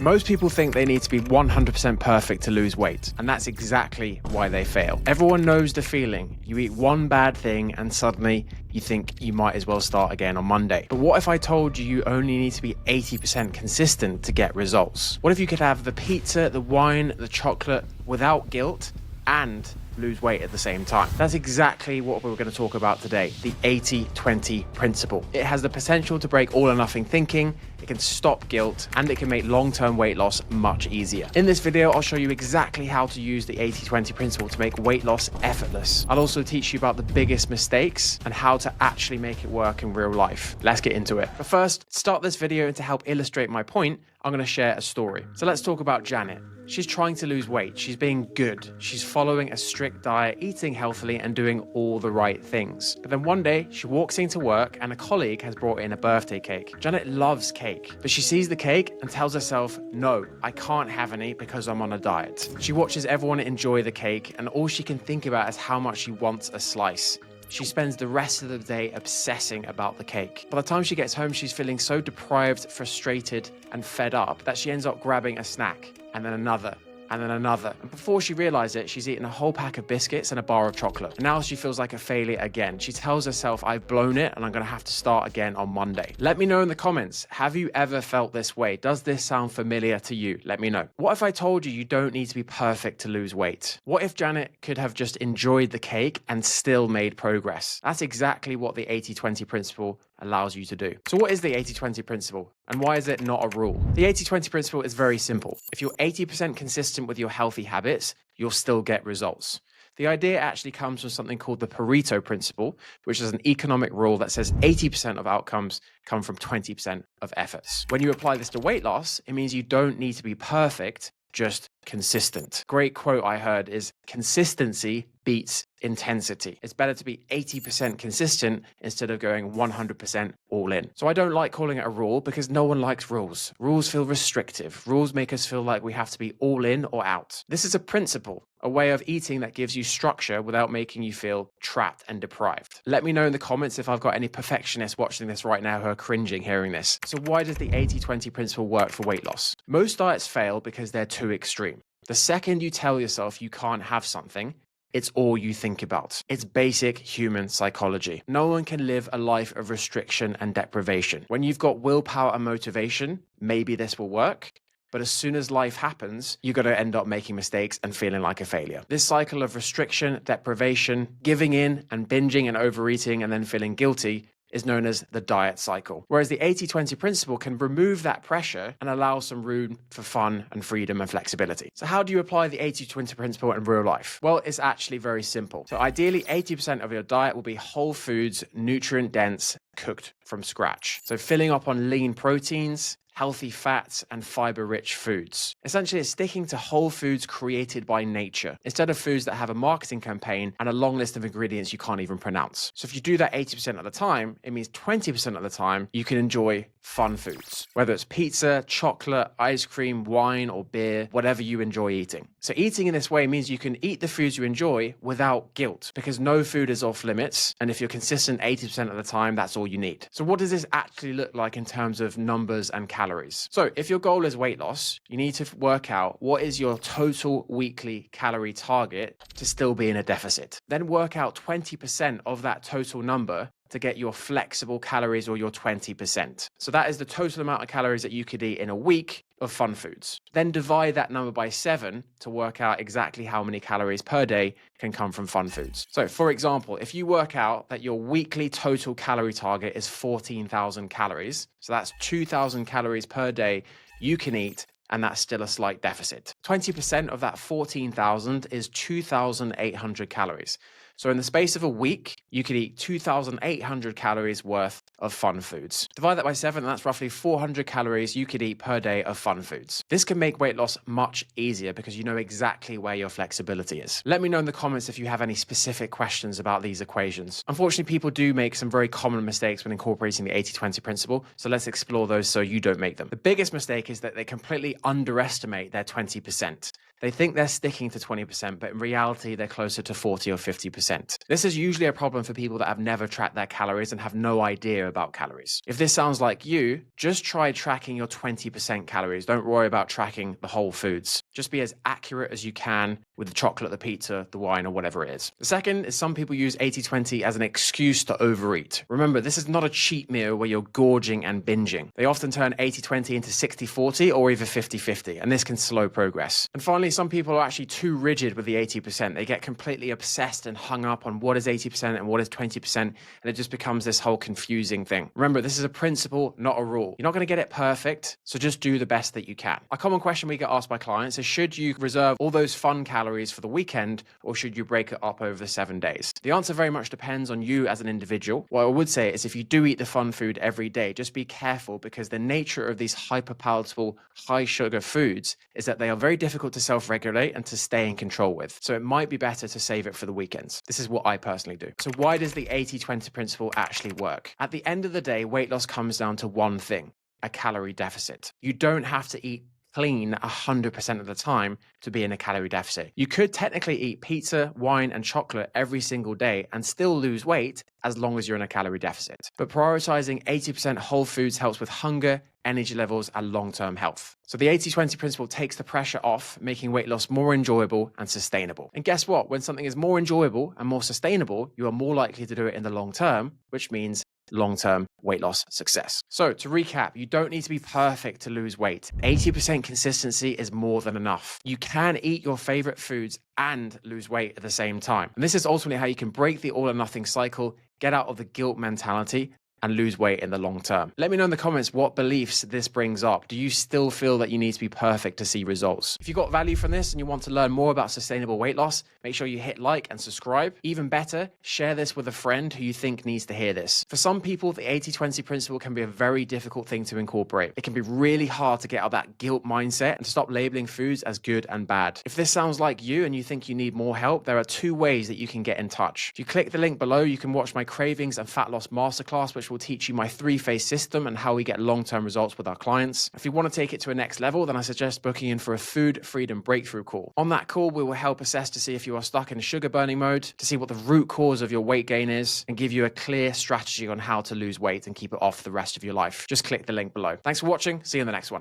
Most people think they need to be 100% perfect to lose weight, and that's exactly why they fail. Everyone knows the feeling. You eat one bad thing and suddenly you think you might as well start again on Monday. But what if I told you you only need to be 80% consistent to get results? What if you could have the pizza, the wine, the chocolate without guilt and lose weight at the same time? That's exactly what we're going to talk about today, the 80-20 principle. It has the potential to break all or nothing thinking, it can stop guilt, and it can make long-term weight loss much easier. In this video, I'll show you exactly how to use the 80-20 principle to make weight loss effortless. I'll also teach you about the biggest mistakes and how to actually make it work in real life. Let's get into it. But first, to start this video and to help illustrate my point, I'm going to share a story. So let's talk about Janet. She's trying to lose weight. She's being good. She's following a strict diet, eating healthily, and doing all the right things. But then one day, she walks into work and a colleague has brought in a birthday cake. Janet loves cake, but she sees the cake and tells herself, no, I can't have any because I'm on a diet. She watches everyone enjoy the cake, and all she can think about is how much she wants a slice. She spends the rest of the day obsessing about the cake. By the time she gets home, she's feeling so deprived, frustrated, and fed up that she ends up grabbing a snack, and then another, and then another. And before she realizes it, she's eaten a whole pack of biscuits and a bar of chocolate. And now she feels like a failure again. She tells herself, I've blown it and I'm gonna have to start again on Monday. Let me know in the comments, have you ever felt this way? Does this sound familiar to you? Let me know. What if I told you you don't need to be perfect to lose weight? What if Janet could have just enjoyed the cake and still made progress? That's exactly what the 80-20 principle allows you to do. So what is the 80-20 principle and why is it not a rule? The 80-20 principle is very simple. If you're 80% consistent with your healthy habits, you'll still get results. The idea actually comes from something called the Pareto principle, which is an economic rule that says 80% of outcomes come from 20% of efforts. When you apply this to weight loss, it means you don't need to be perfect, just consistent. Great quote I heard is consistency beats intensity. It's better to be 80% consistent instead of going 100% all in. So I don't like calling it a rule because no one likes rules. Rules feel restrictive. Rules make us feel like we have to be all in or out. This is a principle, a way of eating that gives you structure without making you feel trapped and deprived. Let me know in the comments if I've got any perfectionists watching this right now who are cringing hearing this. So why does the 80-20 principle work for weight loss? Most diets fail because they're too extreme. The second you tell yourself you can't have something, it's all you think about. It's basic human psychology. No one can live a life of restriction and deprivation. When you've got willpower and motivation, maybe this will work. But as soon as life happens, you're going to end up making mistakes and feeling like a failure. This cycle of restriction, deprivation, giving in and binging and overeating and then feeling guilty is known as the diet cycle. Whereas the 80-20 principle can remove that pressure and allow some room for fun and freedom and flexibility. So how do you apply the 80-20 principle in real life? Well, it's actually very simple. So ideally, 80% of your diet will be whole foods, nutrient dense, cooked from scratch. So filling up on lean proteins, healthy fats, and fiber-rich foods. Essentially, it's sticking to whole foods created by nature, instead of foods that have a marketing campaign and a long list of ingredients you can't even pronounce. So if you do that 80% of the time, it means 20% of the time you can enjoy fun foods, whether it's pizza, chocolate, ice cream, wine, or beer, whatever you enjoy eating. So eating in this way means you can eat the foods you enjoy without guilt, because no food is off limits, and if you're consistent 80% of the time, that's all you need. So what does this actually look like in terms of numbers and calories? So if your goal is weight loss, you need to work out what is your total weekly calorie target to still be in a deficit. Then work out 20% of that total number to get your flexible calories, or your 20%. So that is the total amount of calories that you could eat in a week of fun foods. Then divide that number by 7 to work out exactly how many calories per day can come from fun foods. So for example, if you work out that your weekly total calorie target is 14,000 calories, so that's 2,000 calories per day you can eat, and that's still a slight deficit. 20% of that 14,000 is 2,800 calories. So in the space of a week, you could eat 2,800 calories worth of fun foods. Divide that by 7, and that's roughly 400 calories you could eat per day of fun foods. This can make weight loss much easier because you know exactly where your flexibility is. Let me know in the comments if you have any specific questions about these equations. Unfortunately, people do make some very common mistakes when incorporating the 80-20 principle, so let's explore those so you don't make them. The biggest mistake is that they completely underestimate their 20%. They think they're sticking to 20%, but in reality, they're closer to 40 or 50%. This is usually a problem for people that have never tracked their calories and have no idea about calories. If this sounds like you, just try tracking your 20% calories. Don't worry about tracking the whole foods. Just be as accurate as you can with the chocolate, the pizza, the wine, or whatever it is. The second is some people use 80-20 as an excuse to overeat. Remember, this is not a cheat meal where you're gorging and binging. They often turn 80-20 into 60-40 or even 50-50, and this can slow progress. And finally, some people are actually too rigid with the 80%. They get completely obsessed and hung up on what is 80% and what is 20%, and it just becomes this whole confusing thing. Remember, this is a principle, not a rule. You're not going to get it perfect, so just do the best that you can. A common question we get asked by clients is, should you reserve all those fun calories for the weekend, or should you break it up over the 7 days? The answer very much depends on you as an individual. What I would say is, if you do eat the fun food every day, just be careful, because the nature of these hyper-palatable, high-sugar foods is that they are very difficult to self-regulate and to stay in control with. So it might be better to save it for the weekends. This is what I personally do. So why does the 80-20 principle actually work? At the end of the day, weight loss comes down to one thing: a calorie deficit. You don't have to eat clean 100% of the time to be in a calorie deficit. You could technically eat pizza, wine, and chocolate every single day and still lose weight as long as you're in a calorie deficit. But prioritizing 80% whole foods helps with hunger, energy levels, and long-term health. So the 80-20 principle takes the pressure off, making weight loss more enjoyable and sustainable. And guess what? When something is more enjoyable and more sustainable, you are more likely to do it in the long term, which means long-term weight loss success. So to recap, you don't need to be perfect to lose weight. 80% consistency is more than enough. You can eat your favorite foods and lose weight at the same time. And this is ultimately how you can break the all or nothing cycle, get out of the guilt mentality, and lose weight in the long term. Let me know in the comments what beliefs this brings up. Do you still feel that you need to be perfect to see results? If you got value from this and you want to learn more about sustainable weight loss, make sure you hit like and subscribe. Even better, share this with a friend who you think needs to hear this. For some people, the 80-20 principle can be a very difficult thing to incorporate. It can be really hard to get out of that guilt mindset and to stop labeling foods as good and bad. If this sounds like you and you think you need more help, there are 2 ways that you can get in touch. If you click the link below, you can watch my Cravings and Fat Loss Masterclass, which will teach you my 3-phase system and how we get long-term results with our clients. If you want to take it to a next level, then I suggest booking in for a food freedom breakthrough call. On that call, we will help assess to see if you are stuck in sugar burning mode, to see what the root cause of your weight gain is, and give you a clear strategy on how to lose weight and keep it off the rest of your life. Just click the link below. Thanks for watching. See you in the next one.